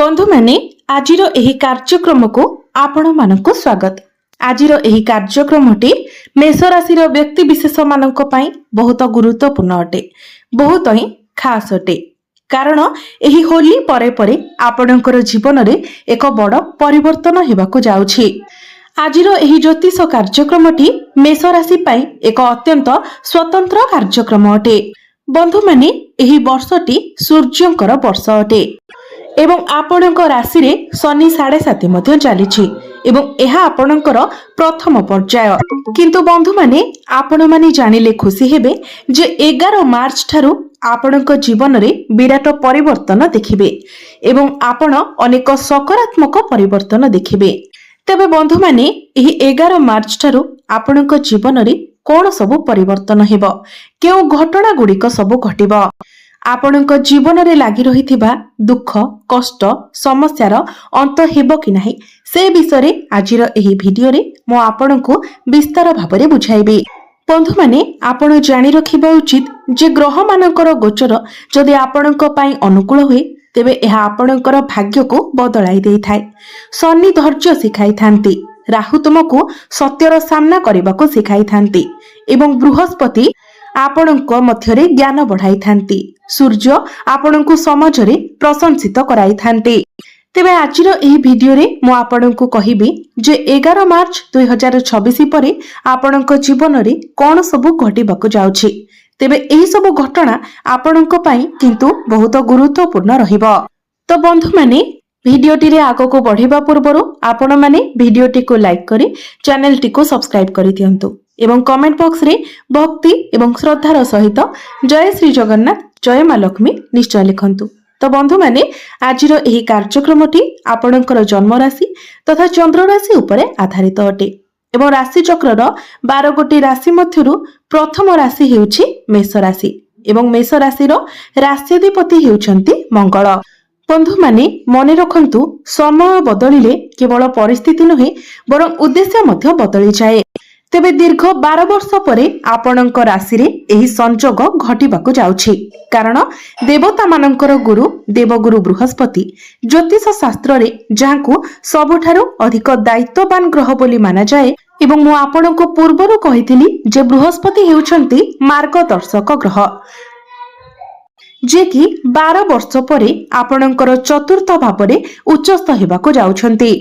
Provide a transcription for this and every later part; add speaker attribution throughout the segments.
Speaker 1: बंधु माने आजिर एही कार्यक्रम को आपण मानक स्वागत। आजिर एही कार्यक्रमटी मेष राशि व्यक्ति विशेष मानक पई बहुत गुरुत्वपूर्ण अटे, बहुत ही खास अटे। कारण एही होली परे परे आपणकर जीवन रे एक बड़ परिवर्तन हेबाकु जाउछि। आजिर एही ज्योतिष कार्यक्रमटी मेष राशि पई एक अत्यंत स्वतंत्र कार्यक्रम अटे। बंधु माने एही वर्षटी सूर्यंकर वर्ष अटे एवं आपणक राशि रे शनि 7.5 मध्य चलीछि एवं एहा आपणकर प्रथम पर्याय। किंतु बंधु माने आपण माने जानिले खुशी हेबे जे 11 मार्च ठारू आपणक जीवन रे विराट परिवर्तन देखिबे एवं आपण अनेक सकारात्मक परिवर्तन देखिबे। तबे बंधु माने एही 11 मार्च ठारू आपणक जीवन रे कोन सबु परिवर्तन हेबो, केउ घटना गुड़िक सबु घटिबो, आपणक जीवन रे लागि रहिथिबा दुख कष्ट समस्यार अंत हेबो कि नाही से विषय रे आजिर एही भिडियो रे मो आपणको विस्तार भाबरे बुझाइबे। बंधु माने आपण जानि रखिबा उचित जे ग्रह मानकर गोचर जदि आपणक पई अनुकूल होय तेबे एहा आपणकर भाग्य को बदलाई देई थाए। शनि धैर्य सिखाई थांती, राहु तुमको सत्यर सामना करबाको सिखाई थांती एवं बृहस्पति आपणक मध्यरे ज्ञान बढ़ाई थांती, सूर्य आपणको समाज रे प्रशंसित कराई थांती। तेबे आजिर एही भिडियो रे मो आपणको कहिबी जे 11 मार्च 2026 परे आपणक जीवन रे कोन सब घटिबाको जाउछि। तेबे एही सब घटना आपणक पई किंतु बहुत गुरुत्वपूर्ण रहिबो। तो बंधु माने भिडियोटी रे आगो को बढ़िबा पूर्वरु आपण माने भिडियोटी को लाइक करी चैनल को सब्सक्राइब करि दियंतु एवं कमेंट बॉक्स रे भक्ति एवं श्रद्धार सहित जय श्री जगन्नाथ जय मां लक्ष्मी निश्चय लिखंतु। तो बंधु माने आजिर एही कार्यक्रमटी आपणकर जन्म राशि तथा चंद्र राशि उपरे आधारित अटे एवं राशि चक्रर 12 गोटी राशि मध्यरु प्रथम राशि हेउछि मेष राशि एवं मेष राशि रो राष्ट्राधिपति हेउछंती मंगल। बंधु माने मने रखंतु समय बदलिले केवल परिस्थिति नहे बरं उद्देश्य मध्य बदली जाए। तेबे दीर्घ 12 वर्ष परे आपणक राशि रे एही संजोग घटिबाकु जाउछि। कारण देवता मानकर गुरु देवगुरु बृहस्पति ज्योतिष शास्त्र रे जाहाकु सबुठारु अधिक दायित्ववान ग्रह बोली माना जाए एवं मु आपणको पूर्वरु कहिथिली जे बृहस्पति हेउछंती मार्गदर्शक ग्रह जे कि 12 वर्ष परे आपणकर चतुर्थ भावरे उच्चस्थ हेबाकु जाउछंती।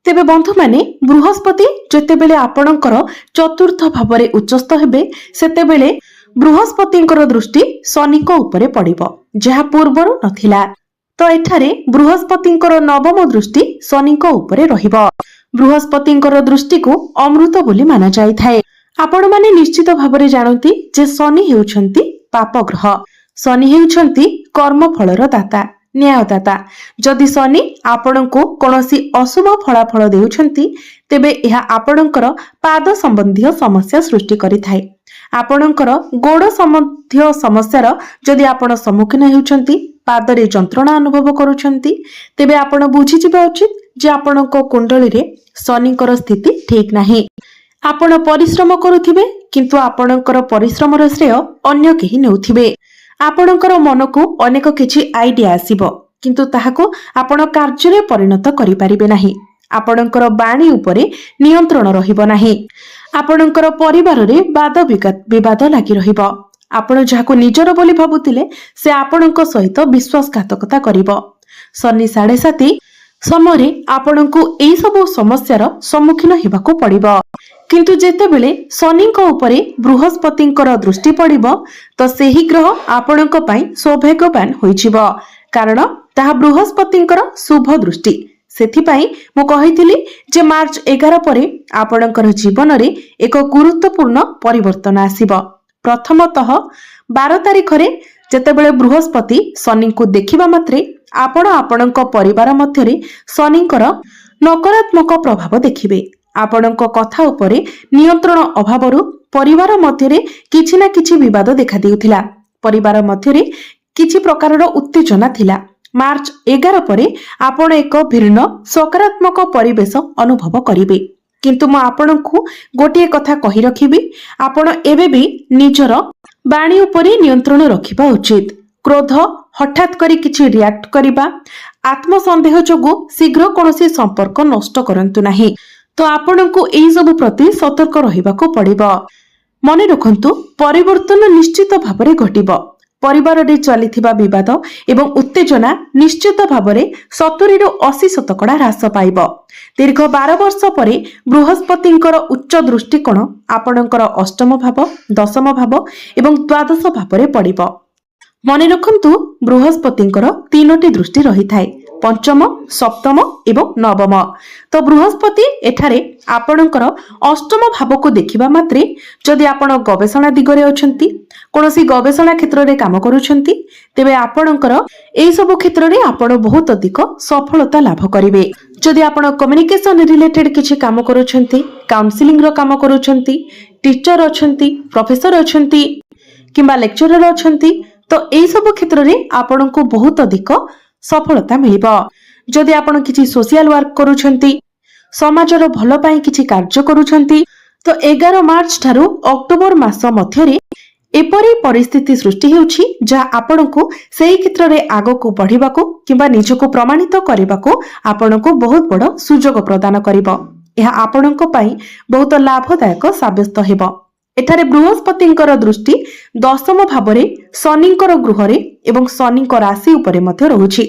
Speaker 1: तेबे बंधु माने बृहस्पति जेतेबेले आपणकर चतुर्थ भावरे उच्चस्थ हेबे सेतेबेले बृहस्पतिंकर दृष्टि शनिको उपरे पड़िबो जहा पूर्वरु नथिला। तो एठारे बृहस्पतिंकर नवम दृष्टि शनिको उपरे रहिबो। बृहस्पतिंकर दृष्टि को अमृत बोली माना जाय थाए। आपण माने निश्चित भावरे जानନ୍ତି जे शनि हेउछंती पाप ग्रह, शनि हेउछंती कर्म फलर दाता न्यायदाता। जदि शनि आपणको कोनोसी अशुभ फलाफल देउछंती तेबे एहा आपणकर पाद संबंधी समस्या सृष्टि करि थाए। आपणकर गोड़ संबंधी समस्यार जदि आपण सम्मुखीन हेउछंती पादरे जंत्रणा अनुभव करूछंती तेबे आपण बुझि जिबा उचित जे आपणको कुंडली रे शनिकर स्थिति ठीक नाही। आपण परिश्रम करूथिबे किंतु आपणकर परिश्रमर श्रेय अन्य केही नेउथिबे। आपणकर मन को अनेक किछि आइडिया आसीबो किंतु ताहाको आपण कार्य रे परिणत करि परिबे नाही। आपणकर बाणी उपरे नियंत्रण रहिबो नाही। आपणकर परिवार रे वाद विवाद लागि रहिबो। आपण जाहाको निजर बोली भाबुतिले से आपणक सहित विश्वासघातकता करिबो। शनि 7.5 समय आपणको एई सब समस्यार सम्मुखीन हेबाको पड़िबो। किंतु जेतेबेले शनिको उपरे बृहस्पतिंकर दृष्टि पड़िबो तो सेही ग्रह आपणक पई सौभाग्यवान होइजिबो कारण ताहा बृहस्पतिंकर शुभ दृष्टि। सेथिपई मु कहिथिली जे मार्च 11 परे आपणकर जीवन रे एक गुरुत्वपूर्ण परिवर्तन आसीबो। प्रथमतः 12 तारिख रे जेतेबेले बृहस्पति शनि को देखिबा मात्रे आपण आपणक परिवार मध्यरे शनिकर नकारात्मक प्रभाव देखिबे। आपणक कथा उपरे नियंत्रण अभावरु परिवार मध्यरे किछि ना किछि विवाद देखा देउथिला। परिवार मध्यरे किछि प्रकारर उत्तेजना थिला। मार्च 11 परे आपण एक भिन्न सकारात्मक परिवेश अनुभव करिवे। किंतु मु आपणकु गोटिए कथा कहि रखिबी, आपण एबे भी निजर बाणी उपरे नियंत्रण रखिबा उचित। क्रोध हठात करी किछि रिएक्ट करिबा, आत्मसंदेह जोगु शीघ्र कोनोसी संपर्क नष्ट करंतु नाही। तो आपणको एई सब प्रति सतर्क रहिबाको पड़िबो। मने रखंतु परिवर्तन निश्चित भाबरे घटिबो। परिवार रे चलिथिबा विवाद एवं उत्तेजना निश्चित भाबरे 70 रु 80% ह्रास पाइबो। दीर्घ 12 वर्ष परे बृहस्पतिंकर उच्च दृष्टिकोण आपणकर अष्टम भाव, दशम भाव एवं द्वादश भावरे पड़िबो। मने रखंतु बृहस्पतिंकर 3टी दृष्टि रही थाए, पंचम, सप्तम एवं नवम। तो बृहस्पति एठारे आपणकर अष्टम भाव को देखिबा मात्रे जदि आपण गवेषणा दिगरे अछंती, कोनोसी गवेषणा क्षेत्र रे काम करूछंती, तेबे आपणकर एई सब क्षेत्र रे आपण बहुत अधिक सफलता लाभ करिवे। जदि आपण कम्युनिकेशन रिलेटेड किछि काम करूछंती, काउंसलिंग रो काम करूछंती, टीचर अछंती, प्रोफेसर अछंती किंबा लेक्चरर अछंती, तो एई सब क्षेत्र रे आपणको बहुत अधिक सफलता मिलिबो। जदि आपण किछि सोशल वर्क करूछंती, समाजर भलो पई किछि कार्य करूछंती, तो 11 मार्च ठारू अक्टोबर मास मध्यरे एपरी परिस्थिति सृष्टि हेउछि जा आपणको सेही क्षेत्र रे आगको बढ़िबाको किंबा निजको प्रमाणित करिबाको आपणको बहुत बड़ सुजोग प्रदान करिबो। एहा आपणको पई बहुत लाभदायक साब्यस्त हेबो। एठारे बृहस्पतिंकर दृष्टि दशम भावरे शनिंकर गृहरे एवं शनिंकर राशि उपरे मध्य रहुछि।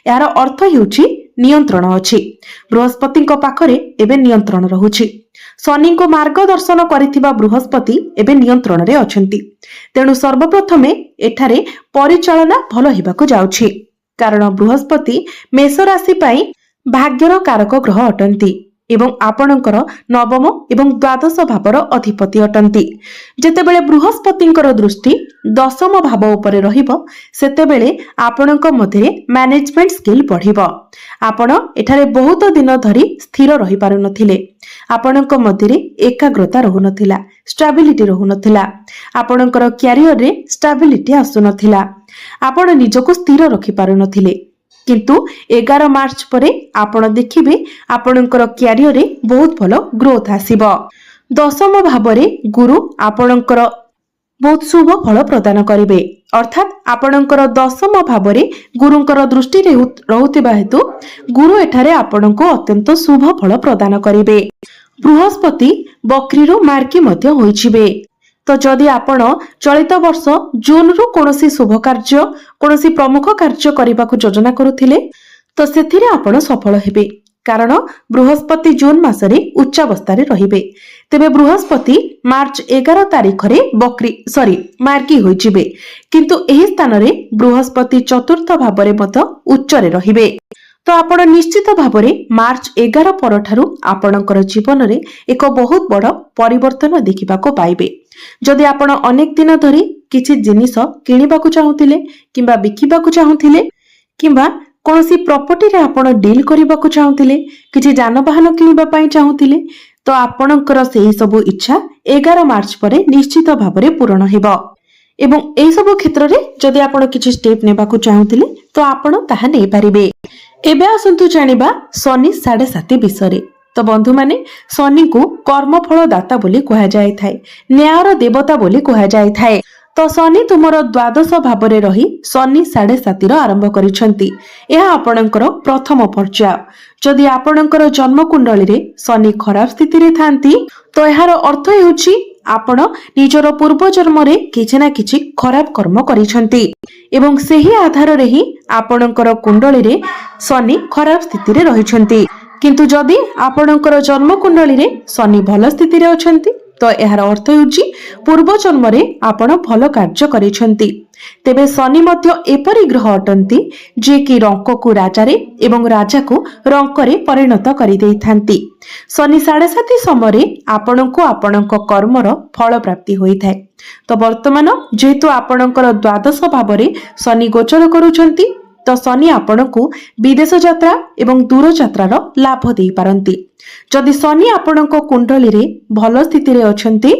Speaker 1: यार अर्थ हेउछि नियंत्रण अछि। बृहस्पतिंक पाखरे एबे नियंत्रण रहुछि। शनिंको मार्गदर्शन करिथिबा बृहस्पति एबे नियंत्रण रे अछंती। तेणु सर्वप्रथमे एठारे परिचालना भलो हेबाको जाउछि, कारण बृहस्पति मेष राशि पई भाग्यर कारक ग्रह अटंती एवं आपणकर नवम एवं द्वादश भावर अधिपति अटंती। जेतेबेले बृहस्पतिंकर दृष्टि दशम भाव उपरे रहिबो, सेतेबेले आपणक मध्यरे मैनेजमेंट स्किल बढ़िबो। आपण एठारे बहुत दिन धरि स्थिर रहि पारु नथिले, आपणक मध्यरे एकाग्रता रहु नथिला, स्टेबिलिटी रहु नथिला, आपणकर क्यारियर रे स्टेबिलिटी आसु नथिला, आपण निजको स्थिर रखि पारु नथिले। किंतु 11 मार्च परे आपण देखिबे आपणकर क्यारियर रे बहुत भलो ग्रोथ आसीबो। दशम भावरे गुरु आपणकर बहुत शुभ फल प्रदान करिवे, अर्थात आपणकर दशम भावरे गुरुंकर दृष्टि रहुतिबा हेतु गुरु एठारे आपणको अत्यंत शुभ फल प्रदान करिवे। बृहस्पति बक्रीरो मार्गी मध्य होइछिबे। तो जदि आपण चलित वर्ष जून रु कोनोसी शुभ कार्य, कोनोसी प्रमुख कार्य करिबाकु योजना करुथिले, तो सेथिरे आपण सफल हेबे, कारण बृहस्पति जून मासरे उच्चावस्थारे रहिबे। तेबे बृहस्पति मार्च 11 तारिख रे मार्गी होइजिबे, किंतु एही स्थान रे बृहस्पति चतुर्थ भावरे मत उच्चरे रहिबे। तो आपण निश्चित भावरे मार्च 11 परठारु आपणकर जीवन रे एक बहुत बड़ परिवर्तन देखिबाको पाइबे। जदि आपण अनेक दिन धरि किछि जिनिस किनिबाकु चाहुथिले किंबा बिकिबाकु चाहुथिले किंबा कोनोसी प्रॉपर्टी रे आपण डील करिबाकु चाहुथिले, किछि जानवाहन किनिबा पई चाहुथिले, तो आपणकर सेही सब इच्छा 11 मार्च परे निश्चित भावरे पूर्ण हेबो। एवं एई सब क्षेत्र रे जदि आपण किछि स्टेप नेबाकु चाहुथिले तो आपण ताहा नै पारिबे। एबे आसंतु जानिबा शनि 7.5 विषय। तो बंधु माने शनि को कर्मफल दाता बोली कहा जाय थाए, न्यायर देवता बोली कहा जाय थाए। तो शनि तुमर द्वादश भावरे रही शनि 7.5 आरंभ करिसंती। एहा आपणकर प्रथम पर्याय। जदि आपणकर जन्म कुंडली रे शनि खराब स्थिति रे थांती, तो एहार अर्थ हेउची आपण निजर पूर्व जन्म रे किछि ना किछि खराब कर्म करिसंती एवं सेही आधार रे ही आपणकर कुंडली रे शनि खराब स्थिति रे रहिसंती। किंतु जदि आपणकर जन्म कुंडली रे शनि भल स्थिति रे अछंती, तो एहार अर्थ हेउची पूर्व जन्म रे आपण भल कार्य करिसंती। तेबे शनि मध्य एपरि ग्रह अटंती जे कि रंक को राजा रे एवं राजा को रंक रे परिणत करि देई थांती। शनि 7.5 समय आपणको आपणको कर्मर फल प्राप्ति होई थाए। तो वर्तमान जेहेतु आपणकर द्वादश भावरे शनि गोचर करूछंती, तो शनि आपणको विदेश यात्रा एवं दूर यात्रार लाभ देई पारंती। जदि शनि आपणको कुंडली रे भल स्थिति रे अछंती,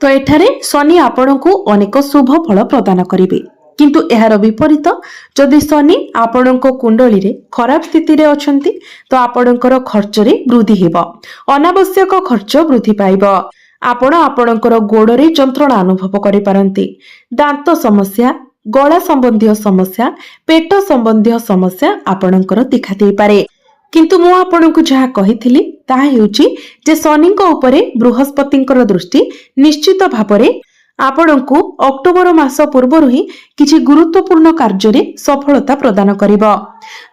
Speaker 1: तो एठारे शनि आपणको अनेक शुभ फल प्रदान करिवे। किंतु एहार विपरीत जदि शनि आपणको कुंडली रे खराब स्थिति रे अछंती, तो आपणकर खर्च रे वृद्धि हेबो, अनावश्यक खर्च वृद्धि पाइबो। आपण आपणकर गोड़ रे जंत्रणा अनुभव करि पारंती, दांत समस्या, गला संबंधी समस्या पेट संबंधी समस्या आपणकर देखा दे पारे। किंतु मु आपनकु जहा कहिथिली ताहा हेउची जे शनिक उपरे बृहस्पतिंकर दृष्टि निश्चित भाବରେ आपणकु अक्टोबर मास पूर्वरु ही किछि गुरुत्वपूर्ण कार्य सफलता प्रदान करिवो।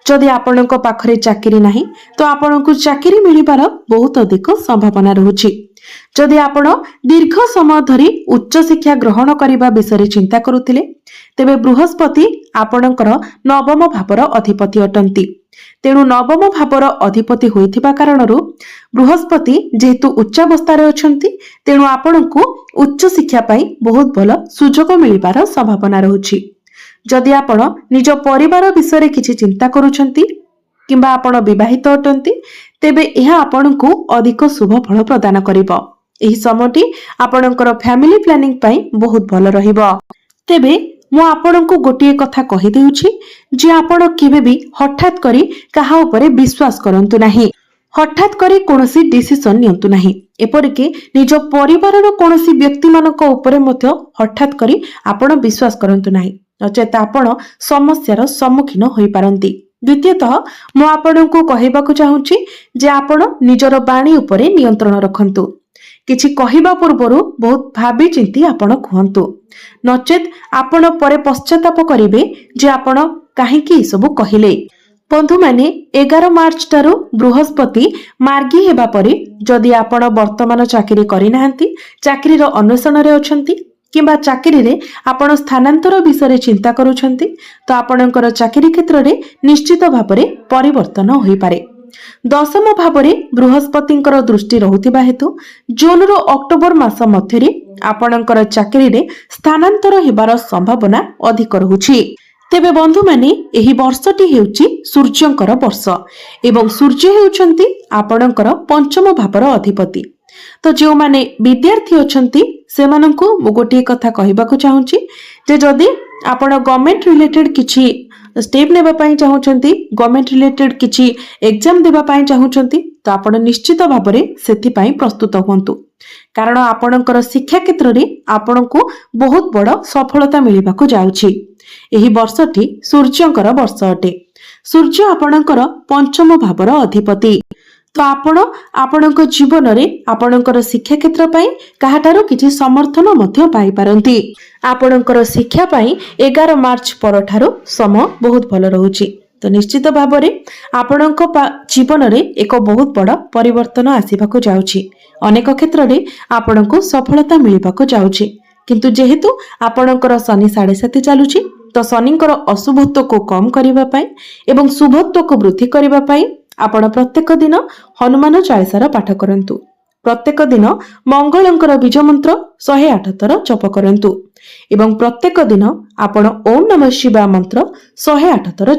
Speaker 1: जदि आपणक पाखरे चाकरी नाही तो आपणकु चाकरी मिलिबार बहुत अधिक संभावना रहुछि। जदि आपण दीर्घ समय धरी उच्च शिक्षा ग्रहण करने विषय चिंता करुथिले तेबे बृहस्पति आपणकर नवम भावर अधिपति अटंती। तेणु नवम भावर अधिपति होइथिबा कारणरू बृहस्पति जेहेतु उच्चावस्थार अछंती तेणु आपणकु उच्च शिक्षा पाई बहुत भल सुजोग मिलिबार संभावना रहुछि। जदि आपण निज परिवार विषय किछि चिंता करूछंती किंबा आपण विवाहित अटंती तेबे यह आपणकु अधिक शुभ फल प्रदान करिवो। एही समयटी आपणकर फैमिली प्लानिंग पाई बहुत भल रहिबो। तेबे मु आपणकु गोटिए कथा कहि देउछि जे आपण केबे भी हठात करी काहा उपरे विश्वास करंतु नाही। हठात करी कोनोसी डिसिजन नियंतु नाही। एपरिके निज परिवारर कोनोसी व्यक्ति मानक उपरे मध्य हठात करी आपण विश्वास करंतु नाही, नचेत आपण समस्यार सम्मुखीन होई पारंती। द्वितीयतः मु आपणकु कहिबाकु चाहूछि जे आपण निजर बाणी उपरे नियंत्रण रखंतु। किछि कहिबा पूर्वरु बहुत भाबी चिंती आपण कहंतु, नचेत आपण परे पश्चाताप करिवे जे आपण काहेकि सब कहिले। बंधु माने 11 मार्च टारु बृहस्पति मार्गी हेबा परे जदि आपण वर्तमान चाकरी करि नाहंती, चाकरीर अन्वेषण रे अछंती किंबा चाकरी रे आपण स्थानांतर विषय चिंता करूछंती तो आपणकर चाकरी क्षेत्र रे निश्चित भाବରେ परिवर्तन होई पारे। दशम भावरे बृहस्पतिंकर दृष्टि रहुतिबा हेतु जून रो अक्टोबर मास मध्यरे आपणकर चाकरी रे स्थानांतर हेबार संभावना अधिक रहुछि। तेबे बंधु माने एही वर्षटी हेउची सूर्यंकर वर्ष एवं सूर्य हेउचंती आपणकर पंचम भावर अधिपति। तो जो माने विद्यार्थी अछंती सेमानंकु मु गोटिए कथा कहिबाकु चाहूछि जे जदि आपण गवर्नमेंट रिलेटेड किछि स्टेप नेबा पई चाहूछंती, गवर्नमेंट रिलेटेड किछि एग्जाम देबा पई चाहूछंती तो आपण निश्चित भाବରେ सेति पई प्रस्तुत होंतु। कारण आपणकर शिक्षा क्षेत्र रे आपणकु बहुत बड़ सफलता मिलिबाकु जाउछि। एही वर्षटी सूर्यंकर वर्ष अटे। सूर्य आपणकर पंचम भावर अधिपति। तो आपणक जीवन रे आपणकर शिक्षा क्षेत्र पई काहाटारो किछि समर्थन मध्य पाई पारंती। आपणकर शिक्षा पई 11 मार्च परठारो समय बहुत भल रहुछि। तो निश्चित भाବରେ आपणक जीवन रे एक बहुत बड़ परिवर्तन आसीबाकु जाउछि। अनेक क्षेत्र रे आपणको सफलता मिलिबाकु जाउछि। किंतु जेहेतु आपणकर शनि 7.5 चालुछि तो शनिंकर अशुभत्व को कम करिबा पई एवं शुभत्व को वृद्धि करिबा पई आपण प्रत्येक दिन हनुमान चालीसार पाठ करंतु। प्रत्येक दिन मंगलंकर बीज मंत्र 108 थर जप करंतु एवं प्रत्येक दिन आपण ओम नमः शिवाय मंत्र 108 थर